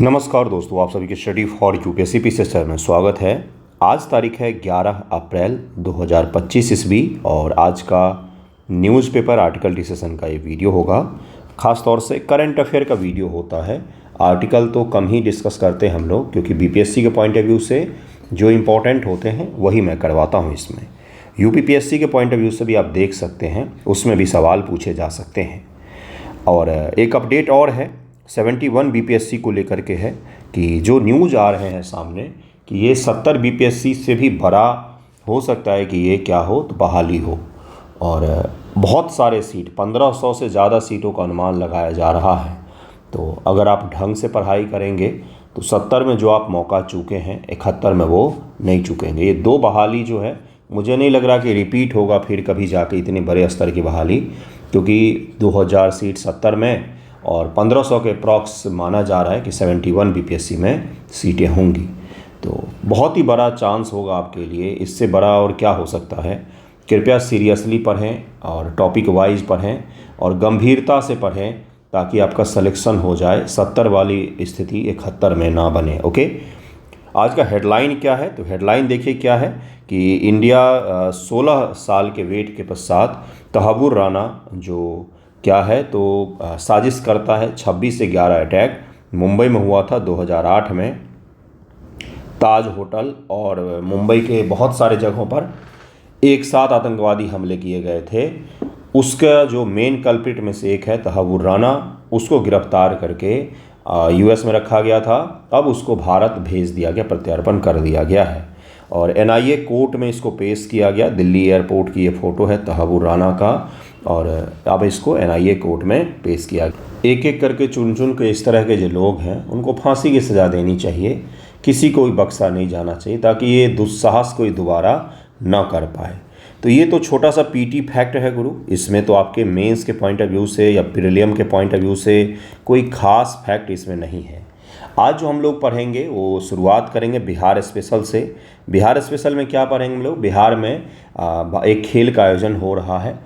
नमस्कार दोस्तों, आप सभी के study for UPSC PC sir में स्वागत है। आज तारीख है 11 अप्रैल 2025 ईस्वी और आज का न्यूज़पेपर आर्टिकल डिस्कशन का ये वीडियो होगा। ख़ास तौर से करंट अफेयर का वीडियो होता है। आर्टिकल तो कम ही डिस्कस करते हैं हम लोग, क्योंकि बीपीएससी के पॉइंट ऑफ व्यू से जो इम्पोर्टेंट होते हैं वही मैं करवाता हूँ इसमें। यूपीपीएससी के पॉइंट ऑफ व्यू से भी आप देख सकते हैं, उसमें भी सवाल पूछे जा सकते हैं। और एक अपडेट और है 71 बीपीएससी को लेकर के है कि जो न्यूज़ आ रहे हैं सामने कि ये 70 बीपीएससी से भी बड़ा हो सकता है कि ये क्या हो तो बहाली हो। और बहुत सारे सीट 1500 से ज़्यादा सीटों का अनुमान लगाया जा रहा है। तो अगर आप ढंग से पढ़ाई करेंगे तो 70 में जो आप मौका चूके हैं 71 में वो नहीं चूकेंगे। ये दो बहाली जो है मुझे नहीं लग रहा कि रिपीट होगा फिर कभी जाके इतने बड़े स्तर की बहाली, क्योंकि 2000 सीट 70 में और 1500 के अप्रॉक्स माना जा रहा है कि 71 बीपीएससी में सीटें होंगी। तो बहुत ही बड़ा चांस होगा आपके लिए, इससे बड़ा और क्या हो सकता है। कृपया सीरियसली पढ़ें और टॉपिक वाइज पढ़ें और गंभीरता से पढ़ें ताकि आपका सिलेक्शन हो जाए, 70 वाली स्थिति 71 में ना बने। ओके, आज का हेडलाइन क्या है तो हेडलाइन देखिए क्या है कि इंडिया 16 साल के वेट के पश्चात तहव्वुर राना जो क्या है तो साजिश करता है। 26 से 11 अटैक मुंबई में हुआ था 2008 में, ताज होटल और मुंबई के बहुत सारे जगहों पर एक साथ आतंकवादी हमले किए गए थे। उसका जो मेन कल्प्रिट में से एक है तहव्वुर राना, उसको गिरफ्तार करके यूएस में रखा गया था। अब उसको भारत भेज दिया गया, प्रत्यर्पण कर दिया गया है और एनआईए कोर्ट में इसको पेश किया गया। दिल्ली एयरपोर्ट की ये फ़ोटो है तहव्वुर राना का और अब इसको एनआईए कोर्ट में पेश किया गया। एक एक करके चुन चुन के इस तरह के जो लोग हैं उनको फांसी की सज़ा देनी चाहिए, किसी को भी बख्शा नहीं जाना चाहिए ताकि ये दुस्साहस कोई दोबारा ना कर पाए। तो ये तो छोटा सा पीटी फैक्ट है गुरु, इसमें तो आपके मेंस के पॉइंट ऑफ व्यू से या प्रीलिम के पॉइंट ऑफ व्यू से कोई ख़ास फैक्ट इसमें नहीं है। आज जो हम लोग पढ़ेंगे वो शुरुआत करेंगे बिहार स्पेशल से। बिहार स्पेशल में क्या पढ़ेंगे हम लोग? बिहार में एक खेल का आयोजन हो रहा है,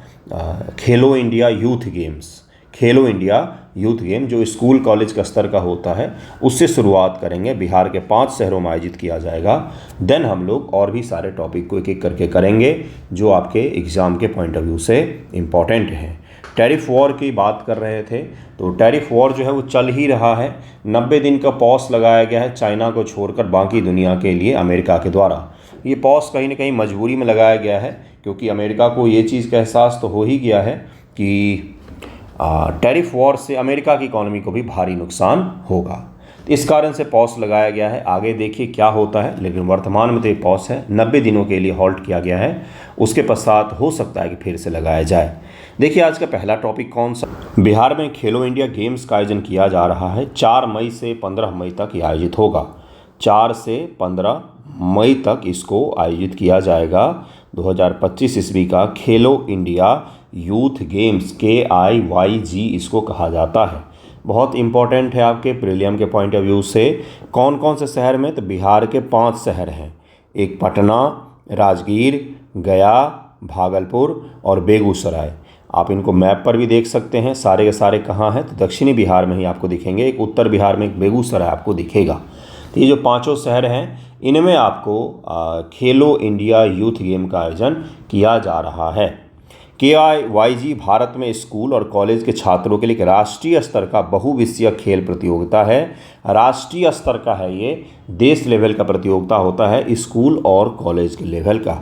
खेलो इंडिया यूथ गेम्स। खेलो इंडिया यूथ गेम जो स्कूल कॉलेज का स्तर का होता है उससे शुरुआत करेंगे। बिहार के 5 शहरों में आयोजित किया जाएगा। देन हम लोग और भी सारे टॉपिक को एक एक करके करेंगे जो आपके एग्ज़ाम के पॉइंट ऑफ व्यू से इम्पॉर्टेंट हैं। टैरिफ वॉर की बात कर रहे थे तो टैरिफ वॉर जो है वो चल ही रहा है। 90 दिन का पॉज लगाया गया है चाइना को छोड़कर बाकी दुनिया के लिए अमेरिका के द्वारा। ये पॉज कहीं ना कहीं मजबूरी में लगाया गया है, क्योंकि अमेरिका को ये चीज़ का एहसास तो हो ही गया है कि टैरिफ वॉर से अमेरिका की इकॉनमी को भी भारी नुकसान होगा। इस कारण से पॉज लगाया गया है। आगे देखिए क्या होता है, लेकिन वर्तमान में तो ये पॉज है, 90 दिनों के लिए हॉल्ट किया गया है। उसके पश्चात हो सकता है कि फिर से लगाया जाए। देखिए आज का पहला टॉपिक कौन सा? बिहार में खेलो इंडिया गेम्स का आयोजन किया जा रहा है। 4 मई से 15 मई तक ये आयोजित होगा। 4 से 15 मई तक इसको आयोजित किया जाएगा। 2025 ईस्वी का खेलो इंडिया यूथ गेम्स, KIYG इसको कहा जाता है। बहुत इंपॉर्टेंट है आपके प्रीलियम के पॉइंट ऑफ व्यू से। कौन कौन से शहर में? तो बिहार के 5 शहर हैं, एक पटना, राजगीर, गया, भागलपुर और बेगूसराय। आप इनको मैप पर भी देख सकते हैं, सारे के सारे कहाँ हैं तो दक्षिणी बिहार में ही आपको दिखेंगे। एक उत्तर बिहार में एक बेगूसराय आपको दिखेगा। तो ये जो 5 शहर हैं इनमें आपको खेलो इंडिया यूथ गेम का आयोजन किया जा रहा है। KIYG भारत में स्कूल और कॉलेज के छात्रों के लिए एक राष्ट्रीय स्तर का बहुविषयीय खेल प्रतियोगिता है। राष्ट्रीय स्तर का है ये, देश लेवल का प्रतियोगिता होता है स्कूल और कॉलेज के लेवल का।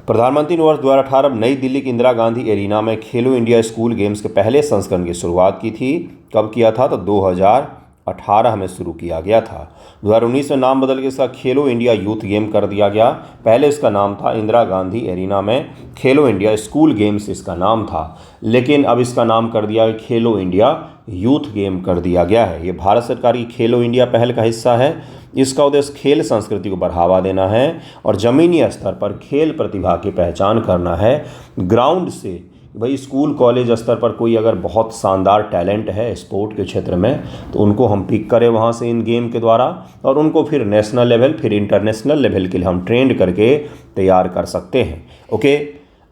प्रधानमंत्री ने वर्ष 2018 नई दिल्ली के इंदिरा गांधी एरिना में खेलो इंडिया स्कूल गेम्स के पहले संस्करण की शुरुआत की थी। कब किया था? तो 2018 में शुरू किया गया था। 2019 में नाम बदल के इसका खेलो इंडिया यूथ गेम कर दिया गया। पहले इसका नाम था इंदिरा गांधी एरिना में खेलो इंडिया स्कूल गेम्स इसका नाम था, लेकिन अब इसका नाम कर दिया खेलो इंडिया यूथ गेम कर दिया गया है। ये भारत सरकार की खेलो इंडिया पहल का हिस्सा है। इसका उद्देश्य खेल संस्कृति को बढ़ावा देना है और ज़मीनी स्तर पर खेल प्रतिभा की पहचान करना है। ग्राउंड से भाई स्कूल कॉलेज स्तर पर कोई अगर बहुत शानदार टैलेंट है स्पोर्ट के क्षेत्र में तो उनको हम पिक करें वहाँ से इन गेम के द्वारा और उनको फिर नेशनल लेवल फिर इंटरनेशनल लेवल के लिए हम ट्रेंड करके तैयार कर सकते हैं। ओके,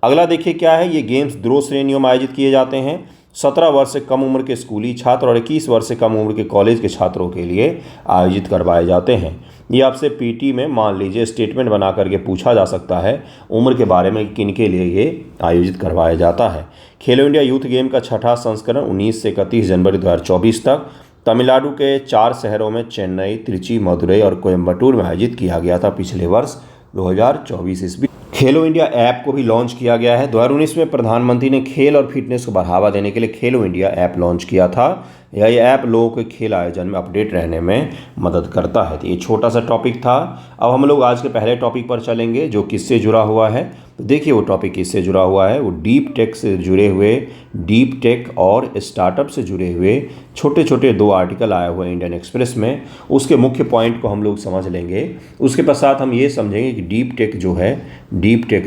अगला देखिए क्या है। ये गेम्स 2 श्रेणियों में आयोजित किए जाते हैं। 17 वर्ष से कम उम्र के स्कूली छात्र और 21 वर्ष से कम उम्र के कॉलेज के छात्रों के लिए आयोजित करवाए जाते हैं। ये आपसे पीटी में मान लीजिए स्टेटमेंट बना करके पूछा जा सकता है उम्र के बारे में, किन के लिए ये आयोजित करवाया जाता है। खेलो इंडिया यूथ गेम का छठा संस्करण 19 से 31 जनवरी 2024 तक तमिलनाडु के 4 शहरों में चेन्नई, त्रिची, मदुरई और कोयम्बटूर में आयोजित किया गया था पिछले वर्ष 2024 ईस्वी। खेलो इंडिया ऐप को भी लॉन्च किया गया है। 2019 में प्रधानमंत्री ने खेल और फिटनेस को बढ़ावा देने के लिए खेलो इंडिया ऐप लॉन्च किया था। यह ऐप लोगों के खेल आयोजन में अपडेट रहने में मदद करता है। तो ये छोटा सा टॉपिक था। अब हम लोग आज के पहले टॉपिक पर चलेंगे जो किससे जुड़ा हुआ है। तो देखिए वो टॉपिक किससे जुड़ा हुआ है, वो डीप टेक से जुड़े हुए, डीप टेक और स्टार्टअप से जुड़े हुए छोटे छोटे 2 आर्टिकल आए हुए हैं इंडियन एक्सप्रेस में। उसके मुख्य पॉइंट को हम लोग समझ लेंगे। उसके पश्चात हम ये समझेंगे कि डीप टेक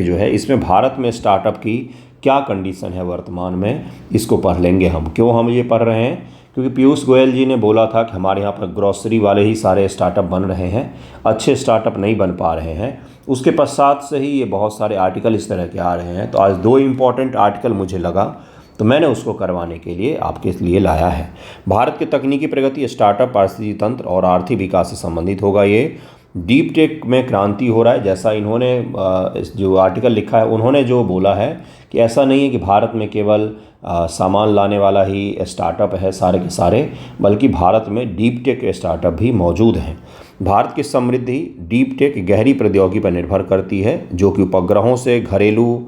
जो है इसमें भारत में स्टार्टअप की क्या कंडीशन है वर्तमान में, इसको पढ़ लेंगे हम। क्यों हम ये पढ़ रहे हैं, क्योंकि पीयूष गोयल जी ने बोला था कि हमारे यहाँ पर ग्रॉसरी वाले ही सारे स्टार्टअप बन रहे हैं, अच्छे स्टार्टअप नहीं बन पा रहे हैं। उसके पश्चात से ही ये बहुत सारे आर्टिकल इस तरह के आ रहे हैं। तो आज 2 इम्पॉर्टेंट आर्टिकल मुझे लगा तो मैंने उसको करवाने के लिए आपके लिए लाया है। भारत की तकनीकी प्रगति, स्टार्टअप, पारिस्थितिकी तंत्र और आर्थिक विकास से संबंधित होगा। ये डीप टेक में क्रांति हो रहा है, जैसा इन्होंने जो आर्टिकल लिखा है उन्होंने जो बोला है कि ऐसा नहीं है कि भारत में केवल सामान लाने वाला ही स्टार्टअप है सारे के सारे, बल्कि भारत में डीप टेक स्टार्टअप भी मौजूद हैं। भारत की समृद्धि डीप टेक गहरी प्रौद्योगिकी पर निर्भर करती है, जो कि उपग्रहों से घरेलू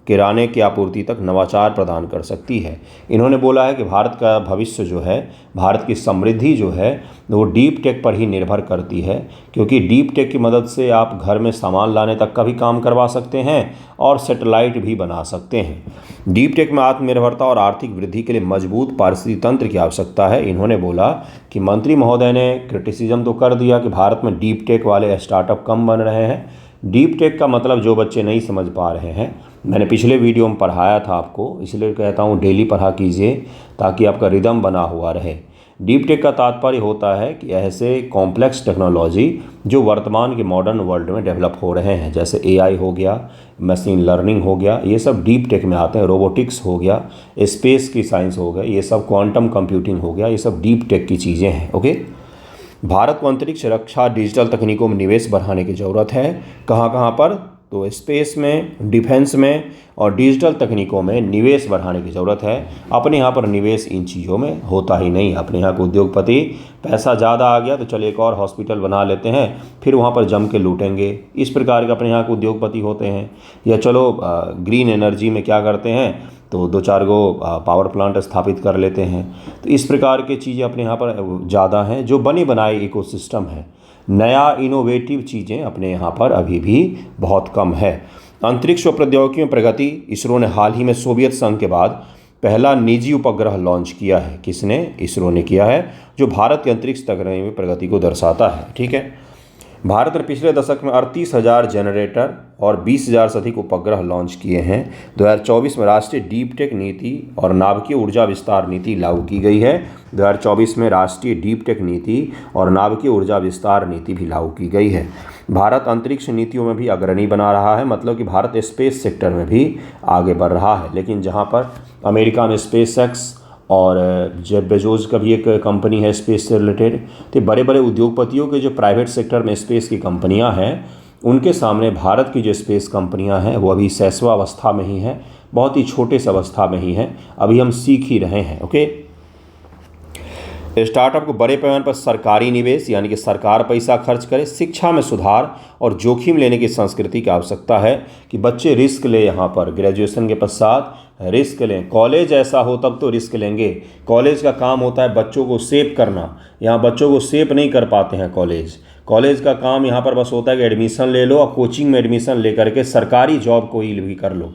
किराने की आपूर्ति तक नवाचार प्रदान कर सकती है। इन्होंने बोला है कि भारत का भविष्य जो है, भारत की समृद्धि जो है वो डीप टेक पर ही निर्भर करती है, क्योंकि डीप टेक की मदद से आप घर में सामान लाने तक का भी काम करवा सकते हैं और सैटेलाइट भी बना सकते हैं। डीप टेक में आत्मनिर्भरता और आर्थिक वृद्धि के लिए मजबूत पारिस्थितिकी तंत्र की आवश्यकता है। इन्होंने बोला कि मंत्री महोदय ने क्रिटिसिज्म तो कर दिया कि भारत में डीप टेक वाले स्टार्टअप कम बन रहे हैं। डीप टेक का मतलब जो बच्चे नहीं समझ पा रहे हैं, मैंने पिछले वीडियो में पढ़ाया था आपको, इसलिए कहता हूँ डेली पढ़ा कीजिए ताकि आपका रिदम बना हुआ रहे। डीप टेक का तात्पर्य होता है कि ऐसे कॉम्प्लेक्स टेक्नोलॉजी जो वर्तमान के मॉडर्न वर्ल्ड में डेवलप हो रहे हैं, जैसे एआई हो गया, मशीन लर्निंग हो गया, ये सब डीप टेक में आते हैं। रोबोटिक्स हो गया, स्पेस की साइंस हो गई, ये सब क्वांटम कंप्यूटिंग हो गया, ये सब डीप टेक की चीज़ें हैं। ओके, भारत को अंतरिक्ष, रक्षा, डिजिटल तकनीकों में निवेश बढ़ाने की ज़रूरत है। कहाँ कहाँ पर, तो स्पेस में, डिफेंस में और डिजिटल तकनीकों में निवेश बढ़ाने की ज़रूरत है। अपने यहाँ पर निवेश इन चीज़ों में होता ही नहीं। अपने यहाँ के उद्योगपति पैसा ज़्यादा आ गया तो चलिए एक और हॉस्पिटल बना लेते हैं, फिर वहाँ पर जम के लूटेंगे। इस प्रकार के अपने यहाँ के उद्योगपति होते हैं। या चलो ग्रीन एनर्जी में क्या करते हैं, तो 2-4 गो पावर प्लांट स्थापित कर लेते हैं। तो इस प्रकार की चीज़ें अपने यहाँ पर ज़्यादा हैं। जो बनी बनाई इकोसिस्टम है, नया इनोवेटिव चीज़ें अपने यहाँ पर अभी भी बहुत कम है। अंतरिक्ष व प्रौद्योगिकी में प्रगति, इसरो ने हाल ही में सोवियत संघ के बाद पहला निजी उपग्रह लॉन्च किया है। किसने? इसरो ने किया है, जो भारत के अंतरिक्ष तकनीक में प्रगति को दर्शाता है। ठीक है, भारत ने पिछले दशक में 38,000 जनरेटर और 20,000 से अधिक उपग्रह लॉन्च किए हैं। 2024 में राष्ट्रीय डीप टेक नीति और नाभिकीय ऊर्जा विस्तार नीति लागू की गई है। 2024 में राष्ट्रीय डीप टेक नीति और नाभिकीय ऊर्जा विस्तार नीति भी लागू की गई है। भारत अंतरिक्ष नीतियों में भी अग्रणी बना रहा है, मतलब कि भारत स्पेस सेक्टर में भी आगे बढ़ रहा है। लेकिन जहाँ पर अमेरिका में स्पेस एक्स और जेफ बेजोस का भी एक कंपनी है स्पेस से रिलेटेड, तो बड़े बड़े उद्योगपतियों के जो प्राइवेट सेक्टर में स्पेस की कंपनियां हैं, उनके सामने भारत की जो स्पेस कंपनियां हैं वो अभी शैशवावस्था में ही हैं, बहुत ही छोटे से अवस्था में ही हैं। अभी हम सीख ही रहे हैं। ओके, स्टार्टअप को बड़े पैमाने पर सरकारी निवेश, यानी कि सरकार पैसा खर्च करे। शिक्षा में सुधार और जोखिम लेने की संस्कृति की आवश्यकता है कि बच्चे रिस्क ले। यहाँ पर ग्रेजुएशन के पश्चात रिस्क लें। कॉलेज ऐसा हो तब तो रिस्क लेंगे। कॉलेज का काम होता है बच्चों को सेव करना, यहाँ बच्चों को सेव नहीं कर पाते हैं। कॉलेज का काम यहाँ पर बस होता है कि एडमिशन ले लो और कोचिंग में एडमिशन ले करके सरकारी जॉब कोई भी कर लो,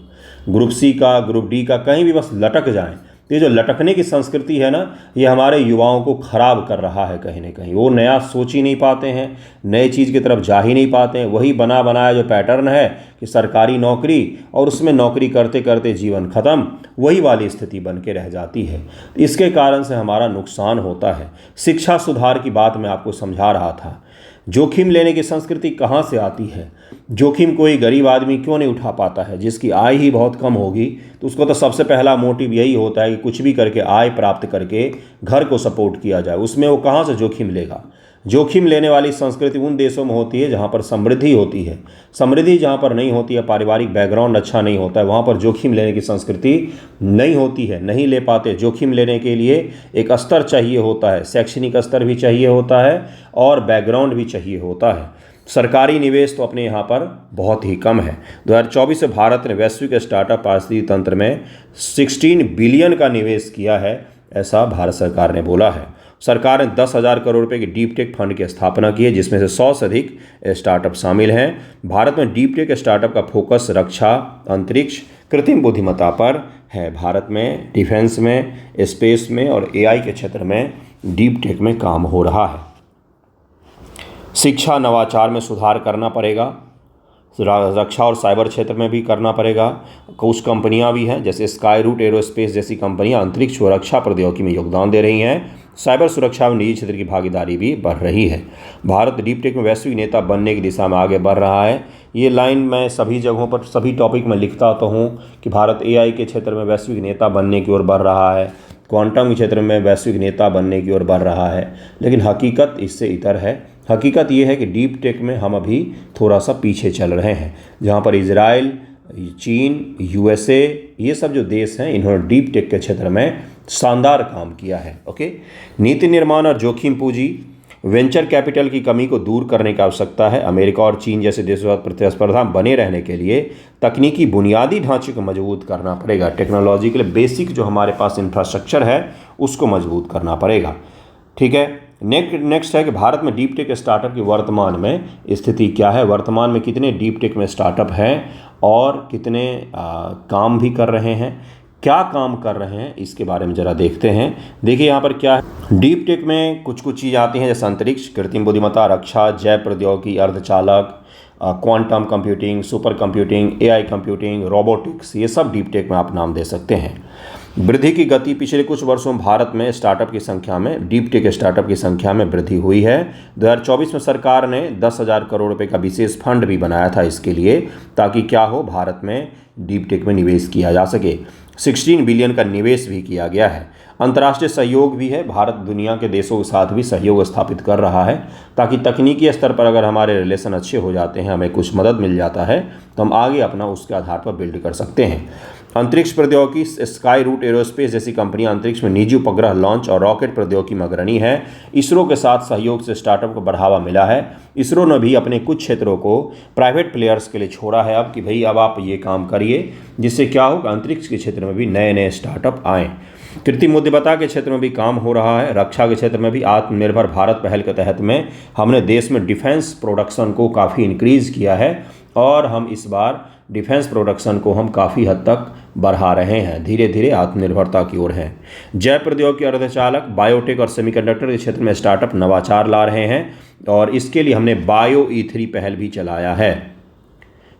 ग्रुप सी का, ग्रुप डी का, कहीं भी बस लटक जाएं। तो ये जो लटकने की संस्कृति है ना, ये हमारे युवाओं को खराब कर रहा है कहीं ना कहीं। वो नया सोच ही नहीं पाते हैं, नए चीज़ की तरफ जा ही नहीं पाते हैं। वही बना बनाया जो पैटर्न है कि सरकारी नौकरी और उसमें नौकरी करते करते जीवन ख़त्म, वही वाली स्थिति बन के रह जाती है। इसके कारण से हमारा नुकसान होता है। शिक्षा सुधार की बात मैं आपको समझा रहा था। जोखिम लेने की संस्कृति कहाँ से आती है? जोखिम कोई गरीब आदमी क्यों नहीं उठा पाता है? जिसकी आय ही बहुत कम होगी तो उसको तो सबसे पहला मोटिव यही होता है कि कुछ भी करके आय प्राप्त करके घर को सपोर्ट किया जाए। उसमें वो कहाँ से जोखिम लेगा? जोखिम लेने वाली संस्कृति उन देशों में होती है जहाँ पर समृद्धि होती है। समृद्धि जहाँ पर नहीं होती है, पारिवारिक बैकग्राउंड अच्छा नहीं होता है, वहाँ पर जोखिम लेने की संस्कृति नहीं होती है, नहीं ले पाते। जोखिम लेने के लिए एक स्तर चाहिए होता है, शैक्षणिक स्तर भी चाहिए होता है और बैकग्राउंड भी चाहिए होता है। सरकारी निवेश तो अपने यहाँ पर बहुत ही कम है। 2024 में भारत ने वैश्विक स्टार्टअप पारिस्थितिकी तंत्र में 16 बिलियन का निवेश किया है, ऐसा भारत सरकार ने बोला है। सरकार ने 10,000 करोड़ रुपए की डीप टेक फंड की स्थापना की है, जिसमें से 100 से अधिक स्टार्टअप शामिल हैं। भारत में डीप टेक स्टार्टअप का फोकस रक्षा, अंतरिक्ष, कृत्रिम बुद्धिमत्ता पर है। भारत में डिफेंस में, स्पेस में और एआई के क्षेत्र में डीप टेक में काम हो रहा है। शिक्षा नवाचार में सुधार करना पड़ेगा, रक्षा और साइबर क्षेत्र में भी करना पड़ेगा। कुछ कंपनियां भी हैं जैसे स्काई रूट एरोस्पेस जैसी कंपनियां अंतरिक्ष और रक्षा प्रौद्योगिकी में योगदान दे रही हैं। साइबर सुरक्षा में निजी क्षेत्र की भागीदारी भी बढ़ रही है। भारत डीप टेक में वैश्विक नेता बनने की दिशा में आगे बढ़ रहा है। ये लाइन मैं सभी जगहों पर, सभी टॉपिक में लिखता तो हूँ कि भारत एआई के क्षेत्र में वैश्विक नेता बनने की ओर बढ़ रहा है, क्वांटम के क्षेत्र में वैश्विक नेता बनने की ओर बढ़ रहा है, लेकिन हकीकत इससे इतर है। हकीकत ये है कि डीप टेक में हम अभी थोड़ा सा पीछे चल रहे हैं। जहाँ पर इजराइल, चीन, यूएसए, ये सब जो देश हैं, इन्होंने डीप टेक के क्षेत्र में शानदार काम किया है। ओके, नीति निर्माण और जोखिम पूंजी, वेंचर कैपिटल की कमी को दूर करने की आवश्यकता है। अमेरिका और चीन जैसे देशों के प्रतिस्पर्धा बने रहने के लिए तकनीकी बुनियादी ढांचे को मजबूत करना पड़ेगा। टेक्नोलॉजी के लिए बेसिक जो हमारे पास इंफ्रास्ट्रक्चर है उसको मजबूत करना पड़ेगा। ठीक है, नेक्स्ट है कि भारत में डीप टेक स्टार्टअप की वर्तमान में स्थिति क्या है। वर्तमान में कितने डीप टेक में स्टार्टअप हैं और कितने काम भी कर रहे हैं, क्या काम कर रहे हैं, इसके बारे में ज़रा देखते हैं। देखिए यहाँ पर क्या है। डीप टेक में कुछ कुछ चीज़ आती हैं जैसे अंतरिक्ष, कृत्रिम बुद्धिमत्ता, रक्षा, जैव प्रौद्योगिकी, अर्धचालक, quantum computing, super computing, AI computing, robotics, ये सब डीप टेक में आप नाम दे सकते हैं। वृद्धि की गति, पिछले कुछ वर्षों में भारत में स्टार्टअप की संख्या में, डीप टेक स्टार्टअप की संख्या में वृद्धि हुई है। 2024 में सरकार ने 10,000 करोड़ रुपए का विशेष फंड भी बनाया था इसके लिए, ताकि क्या हो, भारत में डीप टेक में निवेश किया जा सके। 16 बिलियन का निवेश भी किया गया है। अंतर्राष्ट्रीय सहयोग भी है। भारत दुनिया के देशों के साथ भी सहयोग स्थापित कर रहा है, ताकि तकनीकी स्तर पर अगर हमारे रिलेशन अच्छे हो जाते हैं, हमें कुछ मदद मिल जाता है, तो हम आगे अपना उसके आधार पर बिल्ड कर सकते हैं। अंतरिक्ष प्रौद्योगिकी, स्काई रूट एरोस्पेस जैसी कंपनियां अंतरिक्ष में निजी उपग्रह लॉन्च और रॉकेट प्रौद्योगिकी में अग्रणी है। इसरो के साथ सहयोग से स्टार्टअप को बढ़ावा मिला है। इसरो ने भी अपने कुछ क्षेत्रों को प्राइवेट प्लेयर्स के लिए छोड़ा है अब, कि भाई अब आप ये काम करिए, जिससे क्या होगा, अंतरिक्ष के क्षेत्र में भी नए नए स्टार्टअप आएँ। कृत्रिम बुद्धिमत्ता के क्षेत्र में भी काम हो रहा है। रक्षा के क्षेत्र में भी आत्मनिर्भर भारत पहल के तहत में हमने देश में डिफेंस प्रोडक्शन को काफ़ी इंक्रीज किया है और हम इस बार डिफेंस प्रोडक्शन को हम काफ़ी हद तक बढ़ा रहे हैं, धीरे धीरे आत्मनिर्भरता की ओर हैं। जैव प्रौद्योगिकी, अर्धचालक, बायोटेक और सेमीकंडक्टर के क्षेत्र में स्टार्टअप नवाचार ला रहे हैं और इसके लिए हमने बायो ई3 पहल भी चलाया है।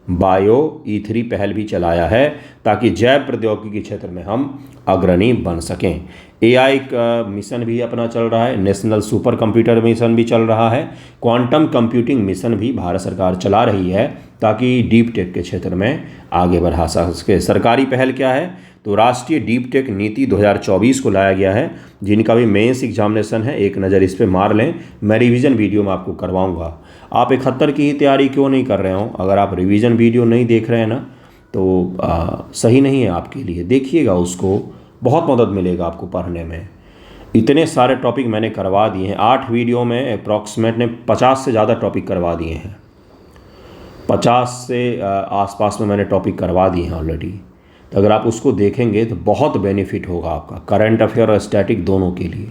बायो ई3 पहल भी चलाया है ताकि जैव प्रौद्योगिकी के क्षेत्र में हम अग्रणी बन सकें। एआई का मिशन भी अपना चल रहा है, नेशनल सुपर कंप्यूटर मिशन भी चल रहा है, क्वांटम कंप्यूटिंग मिशन भी भारत सरकार चला रही है ताकि डीप टेक के क्षेत्र में आगे बढ़ा सके। सरकारी पहल क्या है, तो राष्ट्रीय डीप टेक नीति 2024 को लाया गया है। जिनका भी मेंस एग्जामिनेशन है, एक नज़र इस पर मार लें। मैं रिवीजन वीडियो में आपको करवाऊंगा। आप 71 की ही तैयारी क्यों नहीं कर रहे हो, अगर आप रिवीजन वीडियो नहीं देख रहे हैं ना, तो सही नहीं है आपके लिए। देखिएगा उसको, बहुत मदद मिलेगा आपको पढ़ने में। इतने सारे टॉपिक मैंने करवा दिए हैं, 8 वीडियो में अप्रॉक्सीमेट ने 50 से ज़्यादा टॉपिक करवा दिए हैं। 50 से आसपास में मैंने टॉपिक करवा दिए हैं ऑलरेडी। तो अगर आप उसको देखेंगे तो बहुत बेनिफिट होगा आपका, करंट अफेयर और स्टैटिक दोनों के लिए।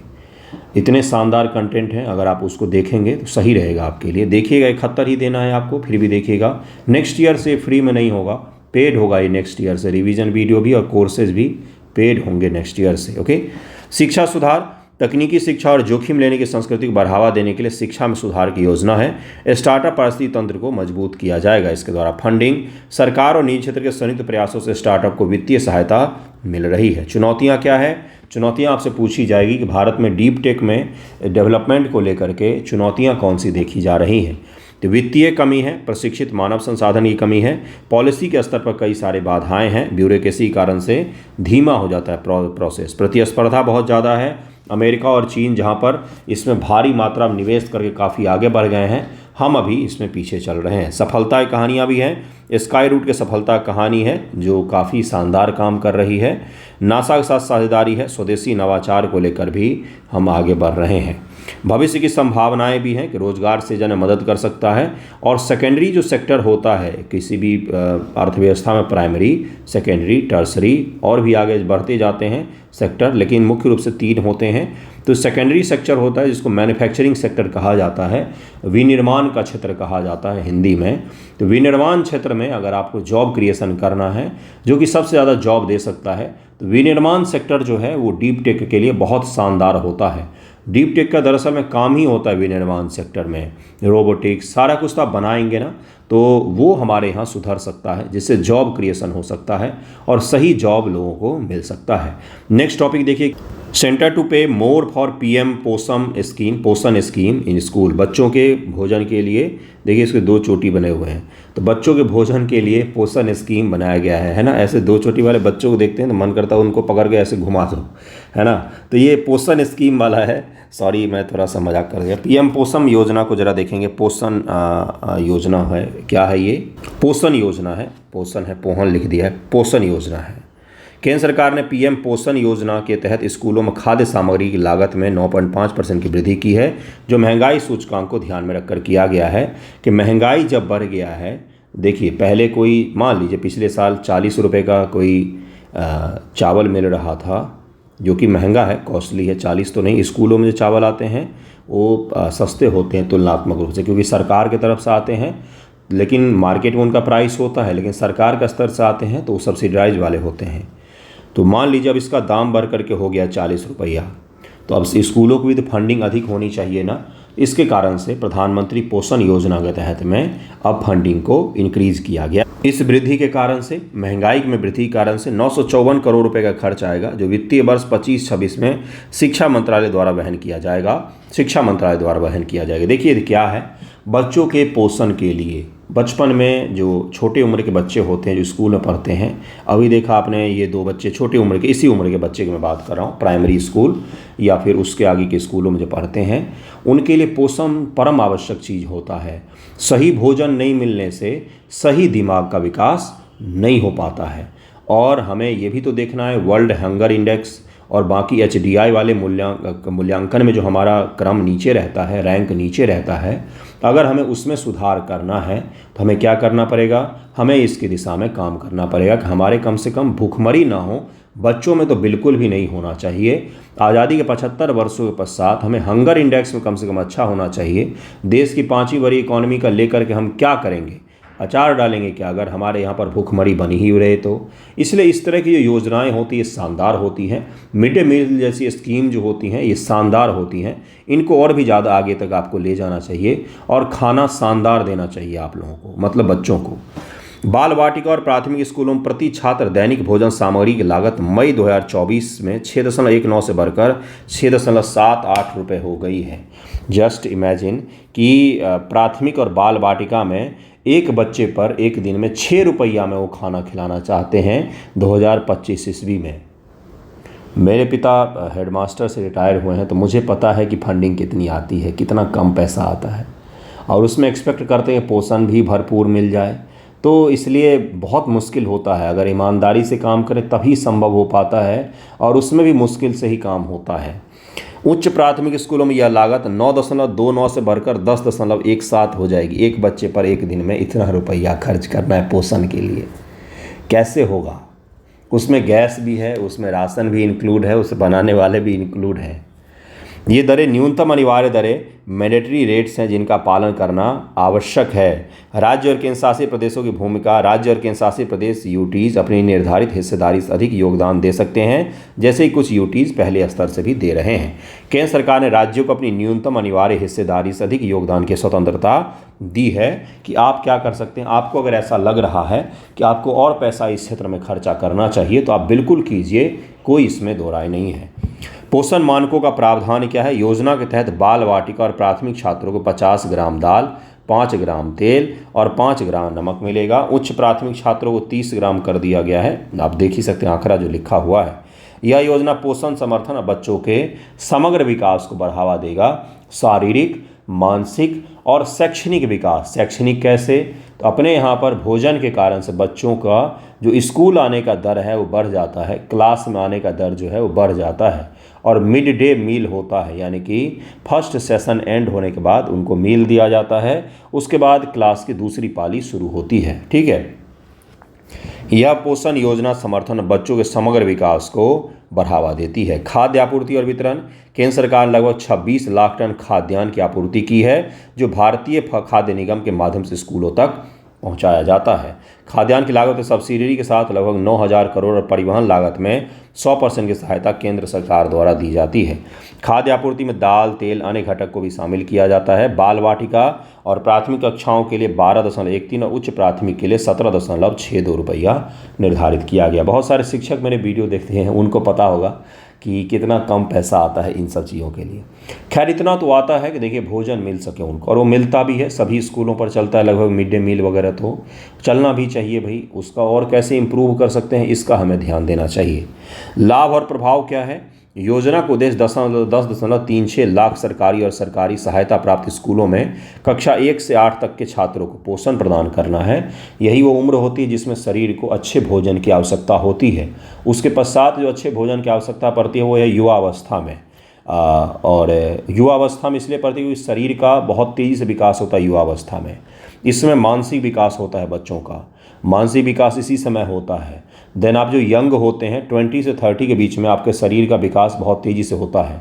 इतने शानदार कंटेंट हैं, अगर आप उसको देखेंगे तो सही रहेगा आपके लिए। देखिएगा, 71 ही देना है आपको, फिर भी देखिएगा। नेक्स्ट ईयर से फ्री में नहीं होगा, पेड होगा ये नेक्स्ट ईयर से। रिवीजन वीडियो भी और कोर्सेज भी पेड होंगे नेक्स्ट ईयर से। ओके, शिक्षा सुधार, तकनीकी शिक्षा और जोखिम लेने की संस्कृति को बढ़ावा देने के लिए शिक्षा में सुधार की योजना है। स्टार्टअप पारिस्थितिकी तंत्र को मजबूत किया जाएगा। इसके द्वारा फंडिंग, सरकार और निजी क्षेत्र के संयुक्त प्रयासों से स्टार्टअप को वित्तीय सहायता मिल रही है। चुनौतियां क्या है, चुनौतियां आपसे पूछी जाएगी कि भारत में डीप टेक में डेवलपमेंट को लेकर के चुनौतियां कौन सी देखी जा रही हैं। तो वित्तीय कमी है, प्रशिक्षित मानव संसाधन की कमी है, पॉलिसी के स्तर पर कई सारे बाधाएं हैं, ब्यूरोक्रेसी के कारण से धीमा हो जाता है प्रोसेस, प्रतिस्पर्धा बहुत ज़्यादा है। अमेरिका और चीन जहां पर इसमें भारी मात्रा में निवेश करके काफ़ी आगे बढ़ गए हैं, हम अभी इसमें पीछे चल रहे हैं। सफलता की कहानियाँ भी हैं। स्काई रूट के सफलता कहानी है जो काफ़ी शानदार काम कर रही है। नासा के साथ साझेदारी है, स्वदेशी नवाचार को लेकर भी हम आगे बढ़ रहे हैं। भविष्य की संभावनाएं भी हैं कि रोजगार सृजन में मदद कर सकता है। और सेकेंडरी जो सेक्टर होता है किसी भी अर्थव्यवस्था में, प्राइमरी, सेकेंडरी, टर्सरी और भी आगे बढ़ते जाते हैं सेक्टर, लेकिन मुख्य रूप से 3 होते हैं। तो सेकेंडरी सेक्टर होता है जिसको मैन्युफैक्चरिंग सेक्टर कहा जाता है, विनिर्माण का क्षेत्र कहा जाता है हिंदी में। तो विनिर्माण क्षेत्र में अगर आपको जॉब क्रिएशन करना है, जो कि सबसे ज़्यादा जॉब दे सकता है, तो विनिर्माण सेक्टर जो है वो डीप टेक के लिए बहुत शानदार होता है। डीप टेक का दरअसल में काम ही होता है विनिर्माण सेक्टर में, रोबोटिक्स सारा कुछ तो आप बनाएंगे ना, तो वो हमारे यहाँ सुधर सकता है, जिससे जॉब क्रिएशन हो सकता है और सही जॉब लोगों को मिल सकता है। नेक्स्ट टॉपिक देखिए, सेंटर टू पे मोर फॉर पीएम पोषण स्कीम इन स्कूल। बच्चों के भोजन के लिए देखिए इसके 2 चोटी बने हुए हैं, तो बच्चों के भोजन के लिए पोषण स्कीम बनाया गया है ना। ऐसे 2 चोटी वाले बच्चों को देखते हैं तो मन करता है उनको पकड़ के ऐसे घुमा दो, है ना। तो ये पोषण स्कीम वाला है, सॉरी मैं थोड़ा सा मजाक कर दिया। पीएम पोषण योजना को जरा देखेंगे। पोषण योजना है, क्या है ये? पोषण योजना है, पोषण है, पोहन लिख दिया है, पोषण योजना है। केंद्र सरकार ने पीएम पोषण योजना के तहत स्कूलों में खाद्य सामग्री की लागत में 9.5% की वृद्धि की है, जो महंगाई सूचकांक को ध्यान में रखकर किया गया है। कि महंगाई जब बढ़ गया है, देखिए पहले कोई मान लीजिए पिछले साल 40 रुपये का कोई चावल मिल रहा था, जो कि महंगा है, कॉस्टली है, 40 तो नहीं। स्कूलों में जो चावल आते हैं वो सस्ते होते हैं तुलनात्मक रूप से, क्योंकि सरकार की तरफ से आते हैं, लेकिन मार्केट में उनका प्राइस होता है, लेकिन सरकार के स्तर से आते हैं तो वो सब्सिडाइज वाले होते हैं। तो मान लीजिए अब इसका दाम बढ़ करके हो गया 40 रुपया, तो अब स्कूलों की भी तो फंडिंग अधिक होनी चाहिए ना। इसके कारण से प्रधानमंत्री पोषण योजना के तहत में अब फंडिंग को इंक्रीज किया गया। इस वृद्धि के कारण से, महंगाई में वृद्धि के कारण से 954 करोड़ रुपए का खर्च आएगा, जो वित्तीय वर्ष 25-26 में शिक्षा मंत्रालय द्वारा वहन किया जाएगा। देखिए क्या है, बच्चों के पोषण के लिए बचपन में जो छोटे उम्र के बच्चे होते हैं जो स्कूल में पढ़ते हैं, अभी देखा आपने ये 2 बच्चे छोटे उम्र के, इसी उम्र के बच्चे की मैं बात कर रहा हूँ, प्राइमरी स्कूल या फिर उसके आगे के स्कूलों में जो पढ़ते हैं, उनके लिए पोषण परम आवश्यक चीज़ होता है। सही भोजन नहीं मिलने से सही दिमाग का विकास नहीं हो पाता है। और हमें ये भी तो देखना है, वर्ल्ड हंगर इंडेक्स और बाकी HDI वाले मूल्यांकन में जो हमारा क्रम नीचे रहता है, रैंक नीचे रहता है, अगर हमें उसमें सुधार करना है तो हमें क्या करना पड़ेगा? हमें इसकी दिशा में काम करना पड़ेगा कि हमारे कम से कम भूखमरी ना हो, बच्चों में तो बिल्कुल भी नहीं होना चाहिए। आज़ादी के 75 वर्षों के पश्चात हमें हंगर इंडेक्स में कम से कम अच्छा होना चाहिए। देश की 5वीं बड़ी इकॉनमी का लेकर के हम क्या करेंगे? अचार डालेंगे क्या अगर हमारे यहाँ पर भूखमरी बनी ही रहे तो? इसलिए इस तरह की जो योजनाएं होती हैं शानदार होती हैं। मिड डे मील जैसी स्कीम जो होती हैं ये शानदार होती हैं, इनको और भी ज़्यादा आगे तक आपको ले जाना चाहिए और खाना शानदार देना चाहिए आप लोगों को, मतलब बच्चों को। बाल वाटिका और प्राथमिक स्कूलों में प्रति छात्र दैनिक भोजन सामग्री की लागत मई 2024 में 6.19 से बढ़कर 6.78 रुपये हो गई है। जस्ट इमेजिन कि प्राथमिक और बाल वाटिका में एक बच्चे पर एक दिन में 6 रुपया में वो खाना खिलाना चाहते हैं 2025 ईस्वी में। मेरे पिता हेडमास्टर से रिटायर हुए हैं, तो मुझे पता है कि फंडिंग कितनी आती है, कितना कम पैसा आता है, और उसमें एक्सपेक्ट करते हैं पोषण भी भरपूर मिल जाए। तो इसलिए बहुत मुश्किल होता है, अगर ईमानदारी से काम करें तभी संभव हो पाता है, और उसमें भी मुश्किल से ही काम होता है। उच्च प्राथमिक स्कूलों में यह लागत 9.29 से बढ़कर 10.17 हो जाएगी। एक बच्चे पर एक दिन में इतना रुपया खर्च करना है पोषण के लिए, कैसे होगा? उसमें गैस भी है, उसमें राशन भी इंक्लूड है, उसे बनाने वाले भी इंक्लूड हैं। ये दरें न्यूनतम अनिवार्य दरें, मैंडेटरी रेट्स हैं जिनका पालन करना आवश्यक है। राज्य और केंद्र शासित प्रदेशों की भूमिका, राज्य और केंद्र शासित प्रदेश यूटीज़ अपनी निर्धारित हिस्सेदारी से अधिक योगदान दे सकते हैं, जैसे ही कुछ यूटीज़ पहले स्तर से भी दे रहे हैं। केंद्र सरकार ने राज्यों को अपनी न्यूनतम अनिवार्य हिस्सेदारी से अधिक योगदान की स्वतंत्रता दी है कि आप क्या कर सकते हैं। आपको अगर ऐसा लग रहा है कि आपको और पैसा इस क्षेत्र में खर्चा करना चाहिए तो आप बिल्कुल कीजिए, कोई इसमें दो राय नहीं है। पोषण मानकों का प्रावधान क्या है? योजना के तहत बाल वाटिका और प्राथमिक छात्रों को 50 ग्राम दाल, 5 ग्राम तेल और 5 ग्राम नमक मिलेगा। उच्च प्राथमिक छात्रों को 30 ग्राम कर दिया गया है। आप देख ही सकते हैं आंकड़ा जो लिखा हुआ है। यह योजना पोषण समर्थन और बच्चों के समग्र विकास को बढ़ावा देगा। शारीरिक, मानसिक और शैक्षणिक विकास। शैक्षणिक कैसे? तो अपने यहाँ पर भोजन के कारण से बच्चों का जो स्कूल आने का दर है वो बढ़ जाता है, क्लास में आने का दर जो है वो बढ़ जाता है। और मिड डे मील होता है, यानी कि फर्स्ट सेशन एंड होने के बाद उनको मील दिया जाता है, उसके बाद क्लास की दूसरी पाली शुरू होती है। ठीक है। यह पोषण योजना समर्थन बच्चों के समग्र विकास को बढ़ावा देती है। खाद्य आपूर्ति और वितरण। केंद्र सरकार ने लगभग 26 लाख टन खाद्यान्न की आपूर्ति की है, जो भारतीय खाद्य निगम के माध्यम से स्कूलों तक पहुंचाया जाता है। खाद्यान्न की लागत सब्सिडी के साथ लगभग 9,000 करोड़ और परिवहन लागत में 100% की सहायता केंद्र सरकार द्वारा दी जाती है। खाद्य आपूर्ति में दाल, तेल, अन्य घटक को भी शामिल किया जाता है। बाल वाटिका और प्राथमिक कक्षाओं के लिए 12.13 और उच्च प्राथमिक के लिए 17.62 रुपया निर्धारित किया गया। बहुत सारे शिक्षक मेरे वीडियो देखते हैं, उनको पता होगा कि कितना कम पैसा आता है इन सब चीज़ों के लिए। खैर इतना तो आता है कि देखिए भोजन मिल सके उनको, और वो मिलता भी है। सभी स्कूलों पर चलता है लगभग मिड डे मील वगैरह, तो चलना भी चाहिए भाई। उसका और कैसे इम्प्रूव कर सकते हैं इसका हमें ध्यान देना चाहिए। लाभ और प्रभाव क्या है? योजना का उद्देश्य 10.36 लाख सरकारी और सरकारी सहायता प्राप्त स्कूलों में कक्षा 1 से 8 तक के छात्रों को पोषण प्रदान करना है। यही वो उम्र होती है जिसमें शरीर को अच्छे भोजन की आवश्यकता होती है। उसके पश्चात जो अच्छे भोजन की आवश्यकता पड़ती है वो है युवावस्था में। और युवावस्था में इसलिए पड़ती है क्योंकि शरीर का बहुत तेज़ी से विकास होता है युवावस्था में। इसमें मानसिक विकास होता है बच्चों का, मानसिक विकास इसी समय होता है। देन आप जो यंग होते हैं 20 से 30 के बीच में आपके शरीर का विकास बहुत तेज़ी से होता है।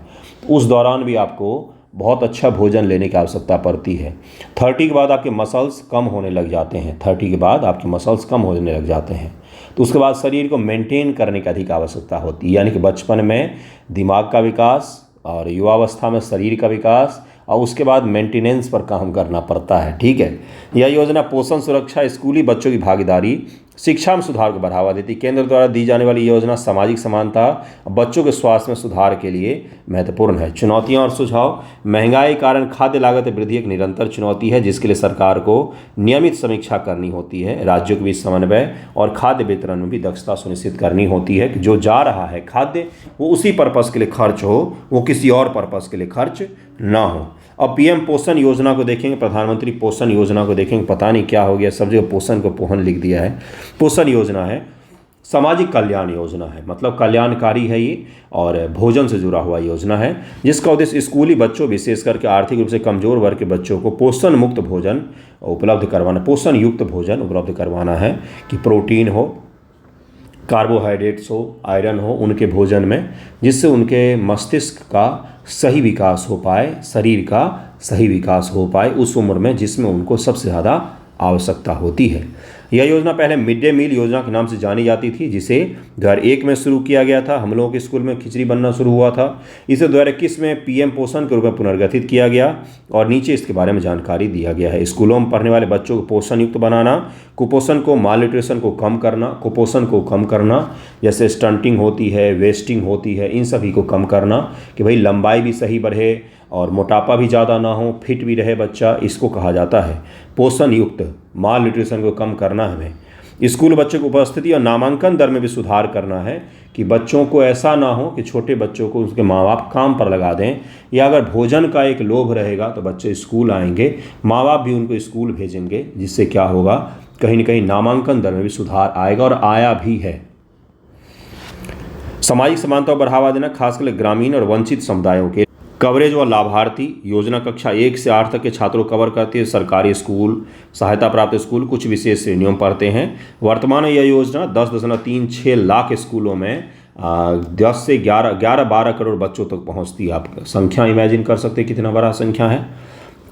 उस दौरान भी आपको बहुत अच्छा भोजन लेने की आवश्यकता पड़ती है। 30 के बाद आपके मसल्स कम होने लग जाते हैं, 30 के बाद आपके मसल्स कम होने लग जाते हैं, तो उसके बाद शरीर को मेंटेन करने की अधिक आवश्यकता होती है। यानी कि बचपन में दिमाग का विकास और युवावस्था में शरीर का विकास और उसके बाद मेंटेनेंस पर काम करना पड़ता है। ठीक है। यह योजना पोषण सुरक्षा, स्कूली बच्चों की भागीदारी, शिक्षा में सुधार को बढ़ावा देती है। केंद्र द्वारा दी जाने वाली योजना सामाजिक समानता, बच्चों के स्वास्थ्य में सुधार के लिए महत्वपूर्ण है। चुनौतियां और सुझाव। महंगाई के कारण खाद्य लागत वृद्धि एक निरंतर चुनौती है, जिसके लिए सरकार को नियमित समीक्षा करनी होती है। राज्यों के बीच समन्वय और खाद्य वितरण में भी दक्षता सुनिश्चित करनी होती है कि जो जा रहा है खाद्य वो उसी पर्पज़ के लिए खर्च हो, वो किसी और पर्पज़ के लिए खर्च ना हो। अब पीएम पोषण योजना को देखेंगे, प्रधानमंत्री पोषण योजना को देखेंगे, पता नहीं क्या हो गया, सब जगह पोषण को पोहन लिख दिया है। पोषण योजना है सामाजिक कल्याण योजना है, मतलब कल्याणकारी है ये, और भोजन से जुड़ा हुआ योजना है, जिसका उद्देश्य स्कूली बच्चों विशेष करके आर्थिक रूप से कमजोर वर्ग के बच्चों को पोषण मुक्त भोजन उपलब्ध करवाना, पोषण युक्त भोजन उपलब्ध करवाना है कि प्रोटीन हो, कार्बोहाइड्रेट्स हो, आयरन हो उनके भोजन में, जिससे उनके मस्तिष्क का सही विकास हो पाए, शरीर का सही विकास हो पाए उस उम्र में जिसमें उनको सबसे ज़्यादा आवश्यकता होती है। यह योजना पहले मिड डे मील योजना के नाम से जानी जाती थी, जिसे 2001 में शुरू किया गया था। हम लोगों के स्कूल में खिचड़ी बनना शुरू हुआ था। इसे 2021 में पीएम पोषण के रूप में पुनर्गठित किया गया और नीचे इसके बारे में जानकारी दिया गया है। स्कूलों में पढ़ने वाले बच्चों को पोषण युक्त बनाना, कुपोषण को, मालन्यूट्रिशन को कम करना, कुपोषण को कम करना, जैसे स्टंटिंग होती है, वेस्टिंग होती है, इन सभी को कम करना कि भाई लंबाई भी सही बढ़े और मोटापा भी ज़्यादा ना हो, फिट भी रहे बच्चा, इसको कहा जाता है पोषण युक्त। माल न्यूट्रिशन को कम करना है हमें। स्कूल बच्चों की उपस्थिति और नामांकन दर में भी सुधार करना है कि बच्चों को ऐसा ना हो कि छोटे बच्चों को उसके माँ बाप काम पर लगा दें, या अगर भोजन का एक लोभ रहेगा तो बच्चे स्कूल आएंगे, माँ बाप भी उनको स्कूल भेजेंगे, जिससे क्या होगा, कहीं ना कहीं नामांकन दर में भी सुधार आएगा और आया भी है। सामाजिक समानता को बढ़ावा देना, खासकर ग्रामीण और वंचित समुदायों के कवरेज व लाभार्थी। योजना कक्षा 1 से 8 तक के छात्रों को कवर करती है। सरकारी स्कूल, सहायता प्राप्त स्कूल कुछ विशेष श्रेणियों में पढ़ते हैं। वर्तमान में यह योजना 10.36 लाख स्कूलों में 10 से 11-12 करोड़ बच्चों तक पहुंचती है। आप संख्या इमेजिन कर सकते हैं कितना बड़ा संख्या है।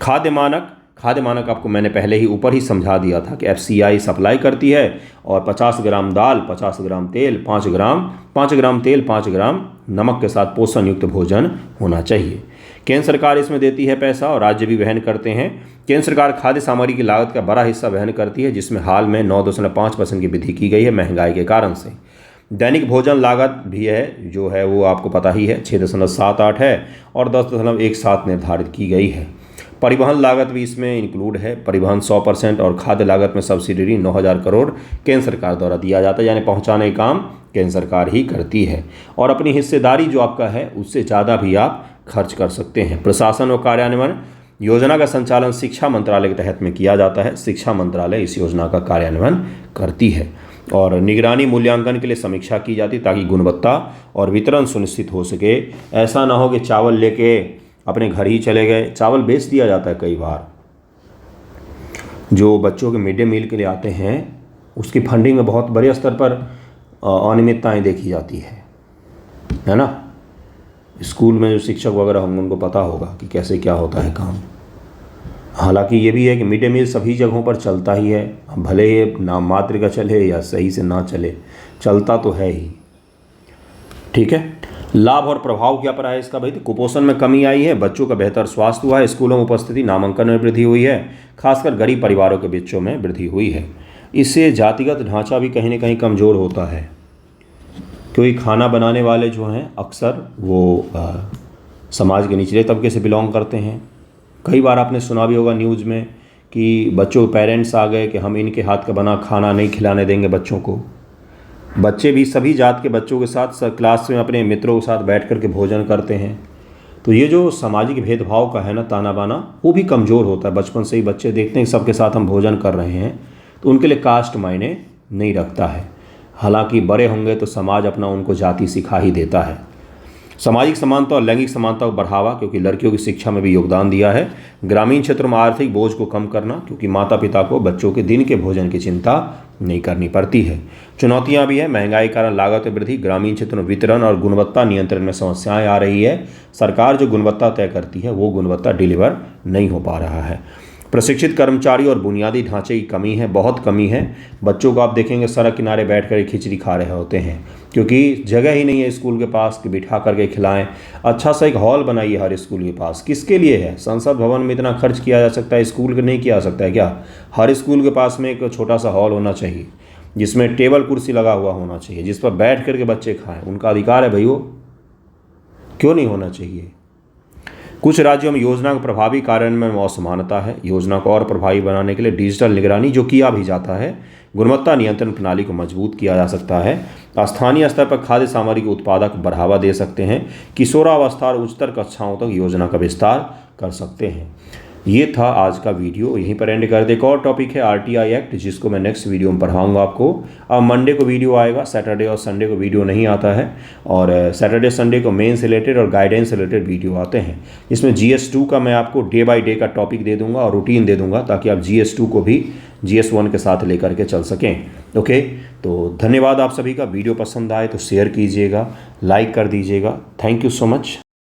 खाद्य मानक आपको मैंने पहले ही ऊपर ही समझा दिया था कि एफसीआई सप्लाई करती है, और 50 ग्राम दाल, 50 ग्राम तेल, 5 ग्राम तेल, 5 ग्राम नमक के साथ पोषण युक्त भोजन होना चाहिए। केंद्र सरकार इसमें देती है पैसा और राज्य भी वहन करते हैं। केंद्र सरकार खाद्य सामग्री की लागत का बड़ा हिस्सा वहन करती है, जिसमें हाल में 9.5% की वृद्धि की गई है महंगाई के कारण से। दैनिक भोजन लागत भी है जो है वो आपको पता ही है 6.78 है और 10.17 निर्धारित की गई है। परिवहन लागत भी इसमें इंक्लूड है। परिवहन 100% और खाद्य लागत में सब्सिडी 9,000 करोड़ केंद्र सरकार द्वारा दिया जाता है, यानी पहुंचाने का काम केंद्र सरकार ही करती है और अपनी हिस्सेदारी जो आपका है उससे ज़्यादा भी आप खर्च कर सकते हैं। प्रशासन और कार्यान्वयन योजना का संचालन शिक्षा मंत्रालय के तहत में किया जाता है। शिक्षा मंत्रालय इस योजना का कार्यान्वयन करती है और निगरानी मूल्यांकन के लिए समीक्षा की जाती है ताकि गुणवत्ता और वितरण सुनिश्चित हो सके। ऐसा ना हो कि चावल लेके अपने घर ही चले गए। चावल बेच दिया जाता है कई बार। जो बच्चों के मिड डे मील के लिए आते हैं उसकी फंडिंग में बहुत बड़े स्तर पर अनियमितताएं देखी जाती है ना। स्कूल में जो शिक्षक वगैरह होंगे उनको पता होगा कि कैसे क्या होता है काम। हालांकि ये भी है कि मिड डे मील सभी जगहों पर चलता ही है, भले ये नाम मात्र का चले या सही से ना चले, चलता तो है ही। ठीक है, लाभ और प्रभाव क्या पड़ा है इसका भाई? तो कुपोषण में कमी आई है, बच्चों का बेहतर स्वास्थ्य हुआ है, स्कूलों में उपस्थिति नामांकन में वृद्धि हुई है, खासकर गरीब परिवारों के बच्चों में वृद्धि हुई है। इससे जातिगत ढांचा भी कहीं ना कहीं कमज़ोर होता है, क्योंकि खाना बनाने वाले जो हैं अक्सर वो समाज के निचले तबके से बिलोंग करते हैं। कई बार आपने सुना भी होगा न्यूज़ में कि बच्चों के पेरेंट्स आ गए कि हम इनके हाथ का बना खाना नहीं खिलाने देंगे बच्चों को। बच्चे भी सभी जात के बच्चों के साथ क्लास में अपने मित्रों के साथ बैठ कर के भोजन करते हैं। तो ये जो सामाजिक भेदभाव का है ना, ताना बाना, वो भी कमज़ोर होता है। बचपन से ही बच्चे देखते हैं सबके साथ हम भोजन कर रहे हैं तो उनके लिए कास्ट मायने नहीं रखता है। हालांकि बड़े होंगे तो समाज अपना उनको जाति सिखा ही देता है। सामाजिक समानता और लैंगिक समानता को बढ़ावा, क्योंकि लड़कियों की शिक्षा में भी योगदान दिया है। ग्रामीण क्षेत्रों में आर्थिक बोझ को कम करना, क्योंकि माता पिता को बच्चों के दिन के भोजन की चिंता नहीं करनी पड़ती है। चुनौतियां भी है, महंगाई के कारण लागत में वृद्धि, ग्रामीण क्षेत्रों में वितरण और गुणवत्ता नियंत्रण में समस्याएं आ रही है। सरकार जो गुणवत्ता तय करती है वो गुणवत्ता डिलीवर नहीं हो पा रहा है। प्रशिक्षित कर्मचारी और बुनियादी ढांचे की कमी है, बहुत कमी है। बच्चों को आप देखेंगे सड़क किनारे बैठ कर खिचड़ी खा रहे होते हैं, क्योंकि जगह ही नहीं है स्कूल के पास कि बिठा करके खिलाएं। अच्छा सा एक हॉल बनाइए हर स्कूल के पास। किसके लिए है? संसद भवन में इतना खर्च किया जा सकता है, स्कूल के नहीं किया सकता है क्या? हर स्कूल के पास में एक छोटा सा हॉल होना चाहिए जिसमें टेबल कुर्सी लगा हुआ होना चाहिए, जिस पर बैठ करके बच्चे खाएं। उनका अधिकार है भाई, वो क्यों नहीं होना चाहिए? कुछ राज्यों में योजना का प्रभावी कार्यान्वयन में असमानता है। योजना को और प्रभावी बनाने के लिए डिजिटल निगरानी जो किया भी जाता है, गुणवत्ता नियंत्रण प्रणाली को मजबूत किया जा सकता है। स्थानीय स्तर पर खाद्य सामग्री के उत्पादक बढ़ावा दे सकते हैं। किशोरावस्था और उच्चतर कक्षाओं तक योजना का विस्तार कर सकते हैं। ये था आज का वीडियो, यहीं पर एंड कर दे। एक और टॉपिक है आरटीआई एक्ट, जिसको मैं नेक्स्ट वीडियो में पढ़ाऊंगा आपको। अब मंडे को वीडियो आएगा, सैटरडे और संडे को वीडियो नहीं आता है, और सैटरडे संडे को मेन से रिलेटेड और गाइडेंस से रिलेटेड वीडियो आते हैं। इसमें GS2 का मैं आपको डे बाय डे का टॉपिक दे दूंगा और रूटीन दे दूंगा, ताकि आप GS2 को भी GS1 के साथ लेकर के चल सकें। ओके, तो धन्यवाद आप सभी का। वीडियो पसंद आए तो शेयर कीजिएगा, लाइक कर दीजिएगा। Thank you so much.